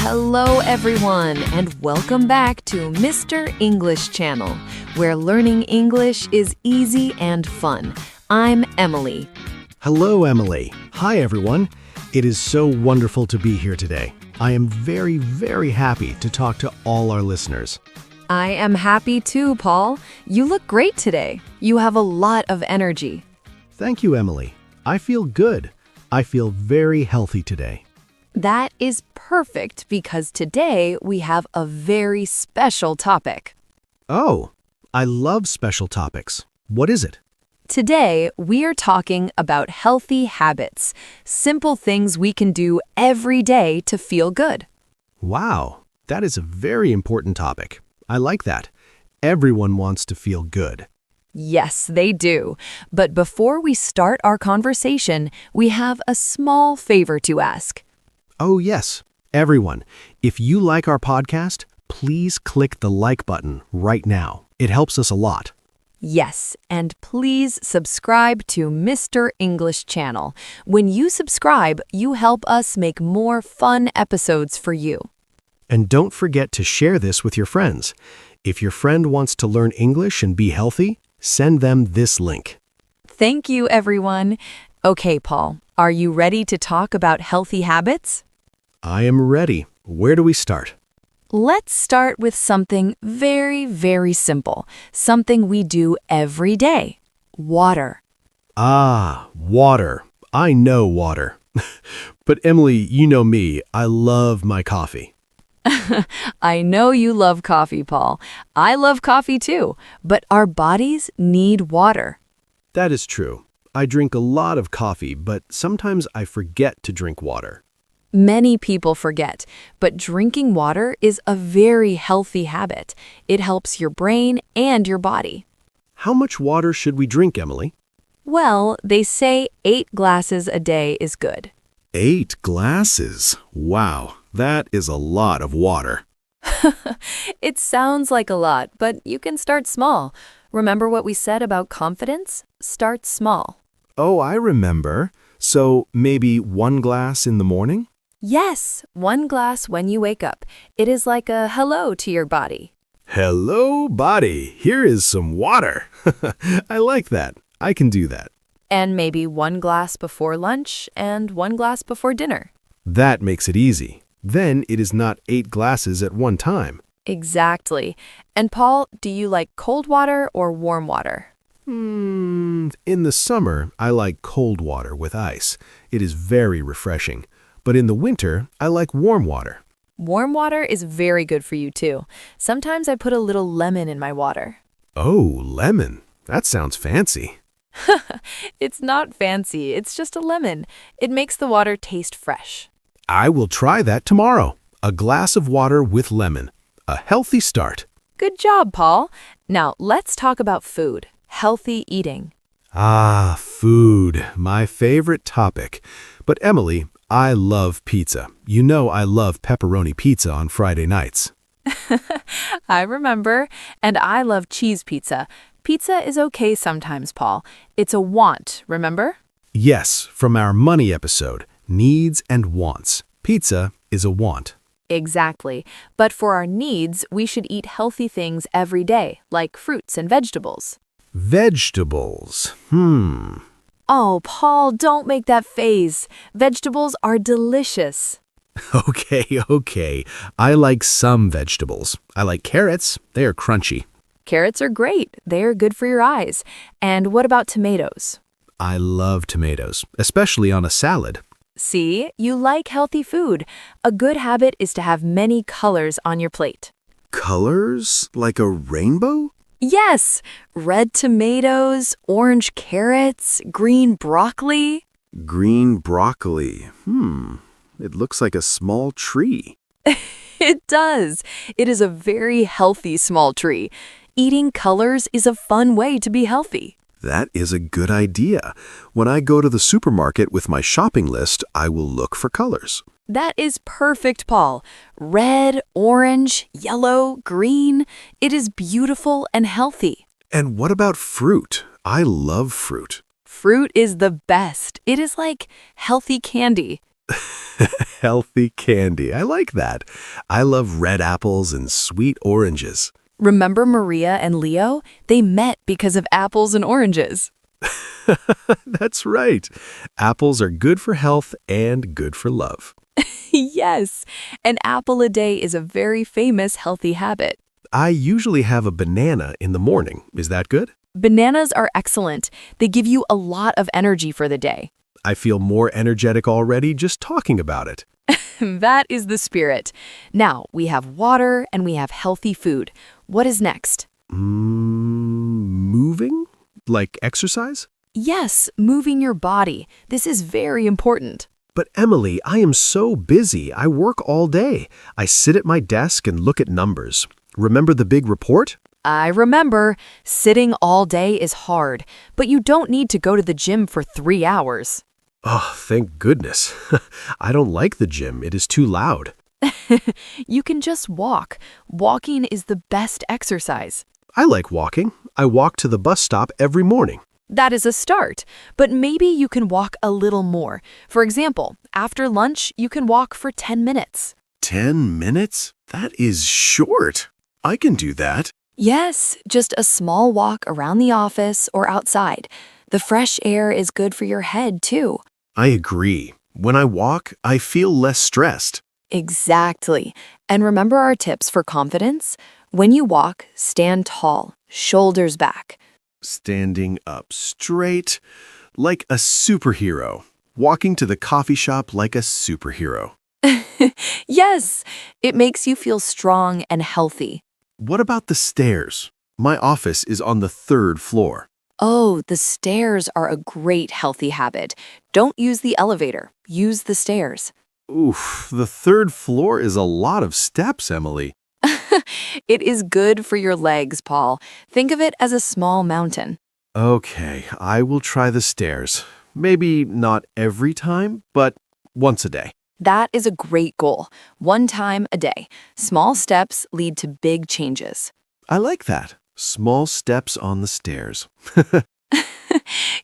Hello, everyone, and welcome back to Mr. English Channel, where learning English is easy and fun. I'm Emily. Hello, Emily. Hi, everyone. It is so wonderful to be here today. I am very, very happy to talk to all our listeners. I am happy too, Paul. You look great today. You have a lot of energy. Thank you, Emily. I feel good. I feel very healthy today. That is perfect because today we have a very special topic. Oh, I love special topics. What is it? Today, we are talking about healthy habits, simple things we can do every day to feel good. Wow, that is a very important topic. I like that. Everyone wants to feel good. Yes, they do. But before we start our conversation, we have a small favor to ask. Oh, yes. Everyone, if you like our podcast, please click the like button right now. It helps us a lot. Yes, and please subscribe to Mr. English Channel. When you subscribe, you help us make more fun episodes for you. And don't forget to share this with your friends. If your friend wants to learn English and be healthy, send them this link. Thank you, everyone. Okay, Paul, are you ready to talk about healthy habits? I am ready. Where do we start? Let's start with something very, very simple, something we do every day. Water. Ah, water. I know water. But Emily, you know me. I love my coffee. I know you love coffee, Paul. I love coffee too, but our bodies need water. That is true. I drink a lot of coffee, but sometimes I forget to drink water. Many people forget, but drinking water is a very healthy habit. It helps your brain and your body. How much water should we drink, Emily? Well, they say 8 glasses a day is good. 8 glasses? Wow, that is a lot of water. It sounds like a lot, but you can start small. Remember what we said about confidence? Start small. Oh, I remember. So maybe 1 glass in the morning? Yes, 1 glass when you wake up. It is like a hello to your body. Hello, body. Here is some water. I like that. I can do that. And maybe 1 glass before lunch and 1 glass before dinner. That makes it easy. Then it is not 8 glasses at one time. Exactly. And Paul, do you like cold water or warm water? In the summer, I like cold water with ice. It is very refreshing. But in the winter, I like warm water. Warm water is very good for you too. Sometimes I put a little lemon in my water. Oh, lemon. That sounds fancy. It's not fancy, it's just a lemon. It makes the water taste fresh. I will try that tomorrow. A glass of water with lemon. A healthy start. Good job, Paul. Now let's talk about food. Healthy eating. Ah, food. My favorite topic. But Emily, I love pizza. You know I love pepperoni pizza on Friday nights. I remember. And I love cheese pizza. Pizza is okay sometimes, Paul. It's a want, remember? Yes, from our money episode, needs and wants. Pizza is a want. Exactly. But for our needs, we should eat healthy things every day, like fruits and vegetables. Vegetables. Oh, Paul, don't make that face. Vegetables are delicious. Okay. I like some vegetables. I like carrots. They are crunchy. Carrots are great. They are good for your eyes. And what about tomatoes? I love tomatoes, especially on a salad. See, you like healthy food. A good habit is to have many colors on your plate. Colors? Like a rainbow? Yes, red tomatoes, orange carrots, green broccoli. Green broccoli. It looks like a small tree. It does. It is a very healthy small tree. Eating colors is a fun way to be healthy. That is a good idea. When I go to the supermarket with my shopping list, I will look for colors. That is perfect, Paul. Red, orange, yellow, green. It is beautiful and healthy. And what about fruit? I love fruit. Fruit is the best. It is like healthy candy. Healthy candy. I like that. I love red apples and sweet oranges. Remember Maria and Leo? They met because of apples and oranges. That's right. Apples are good for health and good for love. Yes, an apple a day is a very famous healthy habit. I usually have a banana in the morning. Is that good? Bananas are excellent. They give you a lot of energy for the day. I feel more energetic already just talking about it. That is the spirit. Now, we have water and we have healthy food. What is next? Moving? Like exercise? Yes, moving your body. This is very important. But Emily, I am so busy. I work all day. I sit at my desk and look at numbers. Remember the big report? I remember, sitting all day is hard, but you don't need to go to the gym for 3 hours. Oh, thank goodness. I don't like the gym. It is too loud. You can just walk. Walking is the best exercise. I like walking. I walk to the bus stop every morning. That is a start, but maybe you can walk a little more. For example, after lunch, you can walk for 10 minutes. 10 minutes? That is short. I can do that. Yes, just a small walk around the office or outside. The fresh air is good for your head, too. I agree. When I walk, I feel less stressed. Exactly. And remember our tips for confidence? When you walk, stand tall, shoulders back. Standing up straight, like a superhero. Walking to the coffee shop like a superhero. Yes, it makes you feel strong and healthy. What about the stairs? My office is on the 3rd floor. Oh, the stairs are a great healthy habit. Don't use the elevator. Use the stairs. Oof, the 3rd floor is a lot of steps, Emily. It is good for your legs, Paul. Think of it as a small mountain. Okay, I will try the stairs. Maybe not every time, but once a day. That is a great goal. 1 time a day. Small steps lead to big changes. I like that. Small steps on the stairs.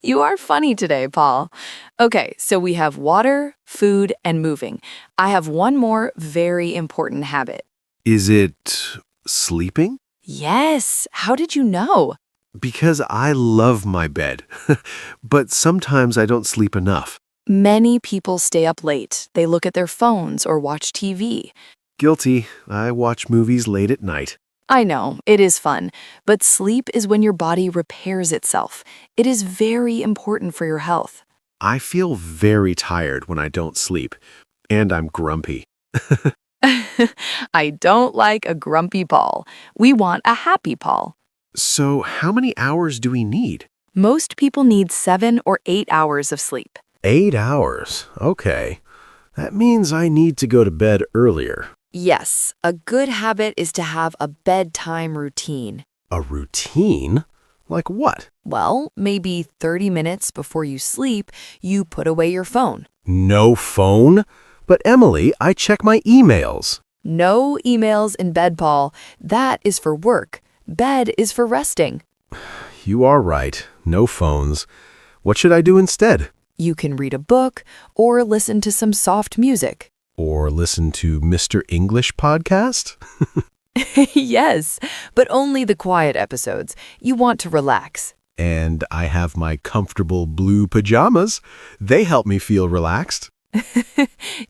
You are funny today, Paul. Okay, so we have water, food, and moving. I have one more very important habit. Is it sleeping? Yes, how did you know? Because I love my bed. But sometimes I don't sleep enough. Many people stay up late. They look at their phones or watch TV. Guilty. I watch movies late at night. I know, it is fun, but sleep is when your body repairs itself. It is very important for your health. I feel very tired when I don't sleep, and I'm grumpy. I don't like a grumpy Paul. We want a happy Paul. So how many hours do we need? Most people need 7 or 8 hours of sleep. 8 hours. Okay. That means I need to go to bed earlier. Yes, a good habit is to have a bedtime routine. A routine? Like what? Well, maybe 30 minutes before you sleep, you put away your phone. No phone? But Emily, I check my emails. No emails in bed, Paul. That is for work. Bed is for resting. You are right. No phones. What should I do instead? You can read a book or listen to some soft music. Or listen to Mr. English podcast? Yes, but only the quiet episodes. You want to relax. And I have my comfortable blue pajamas. They help me feel relaxed.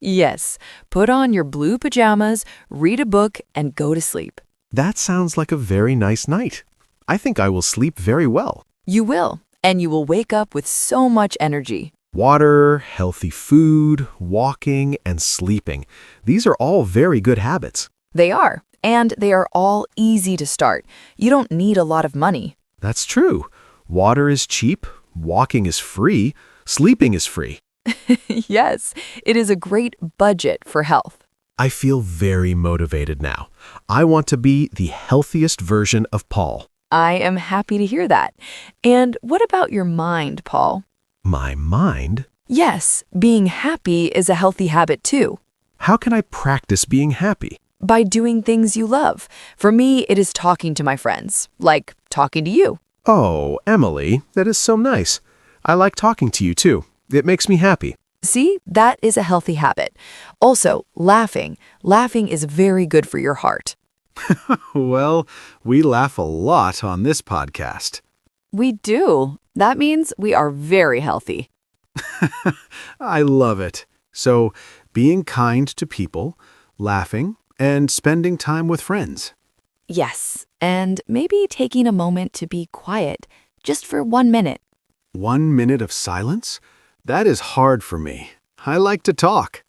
Yes, put on your blue pajamas, read a book, and go to sleep. That sounds like a very nice night. I think I will sleep very well. You will, and you will wake up with so much energy. Water, healthy food, walking, and sleeping. These are all very good habits. They are, and they are all easy to start. You don't need a lot of money. That's true. Water is cheap, walking is free, sleeping is free. Yes, it is a great budget for health. I feel very motivated now. I want to be the healthiest version of Paul. I am happy to hear that. And what about your mind, Paul? My mind? Yes, being happy is a healthy habit too. How can I practice being happy? By doing things you love. For me, it is talking to my friends, like talking to you. Oh, Emily, that is so nice. I like talking to you too. It makes me happy. See, that is a healthy habit. Also, laughing. Laughing is very good for your heart. Well, we laugh a lot on this podcast. We do. That means we are very healthy. I love it. So, being kind to people, laughing, and spending time with friends. Yes, and maybe taking a moment to be quiet, just for 1 minute. 1 minute of silence? That is hard for me. I like to talk.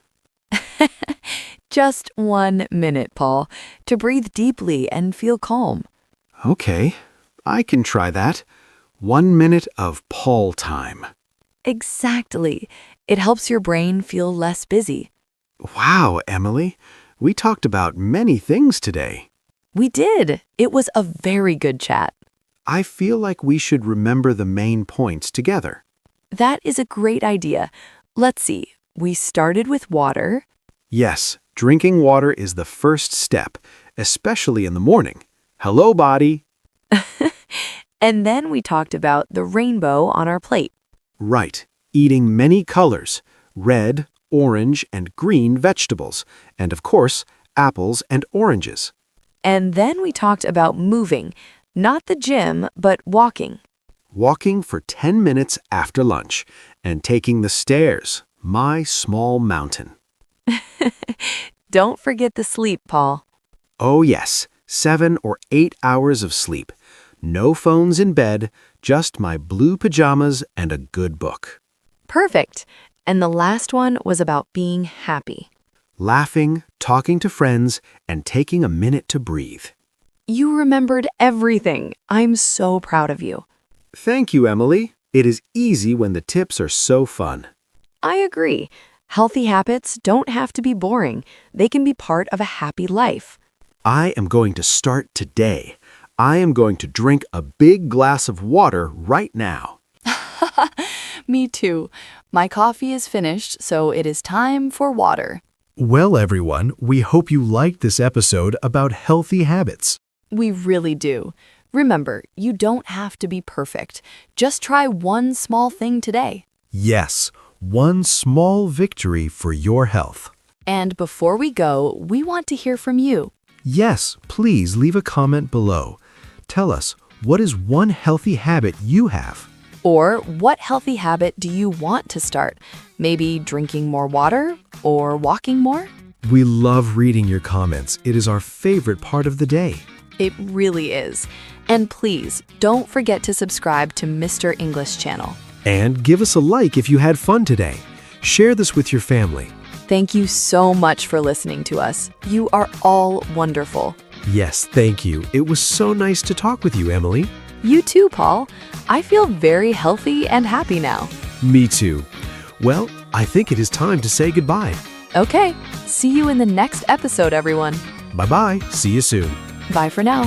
Just 1 minute, Paul, to breathe deeply and feel calm. Okay, I can try that. 1 minute of Paul time. Exactly. It helps your brain feel less busy. Wow, Emily, we talked about many things today. We did. It was a very good chat. I feel like we should remember the main points together. That is a great idea. Let's see. We started with water. Yes, drinking water is the first step, especially in the morning. Hello, body. And then we talked about the rainbow on our plate. Right, eating many colors, red, orange, and green vegetables, and of course, apples and oranges. And then we talked about moving, not the gym, but walking. Walking for 10 minutes after lunch, and taking the stairs, my small mountain. Don't forget the sleep, Paul. Oh yes, 7 or 8 hours of sleep. No phones in bed, just my blue pajamas and a good book. Perfect. And the last one was about being happy. Laughing, talking to friends, and taking a minute to breathe. You remembered everything. I'm so proud of you. Thank you, Emily. It is easy when the tips are so fun. I agree. Healthy habits don't have to be boring. They can be part of a happy life. I am going to start today. I am going to drink a big glass of water right now. Me too. My coffee is finished, so it is time for water. Well, everyone, we hope you liked this episode about healthy habits. We really do. Remember, you don't have to be perfect. Just try one small thing today. Yes, one small victory for your health. And before we go, we want to hear from you. Yes, please leave a comment below. Tell us, what is one healthy habit you have? Or what healthy habit do you want to start? Maybe drinking more water or walking more? We love reading your comments. It is our favorite part of the day. It really is. And please, don't forget to subscribe to Mr. English channel. And give us a like if you had fun today. Share this with your family. Thank you so much for listening to us. You are all wonderful. Yes, thank you. It was so nice to talk with you, Emily. You too, Paul. I feel very healthy and happy now. Me too. Well, I think it is time to say goodbye. Okay, see you in the next episode, everyone. Bye-bye. See you soon. Bye for now.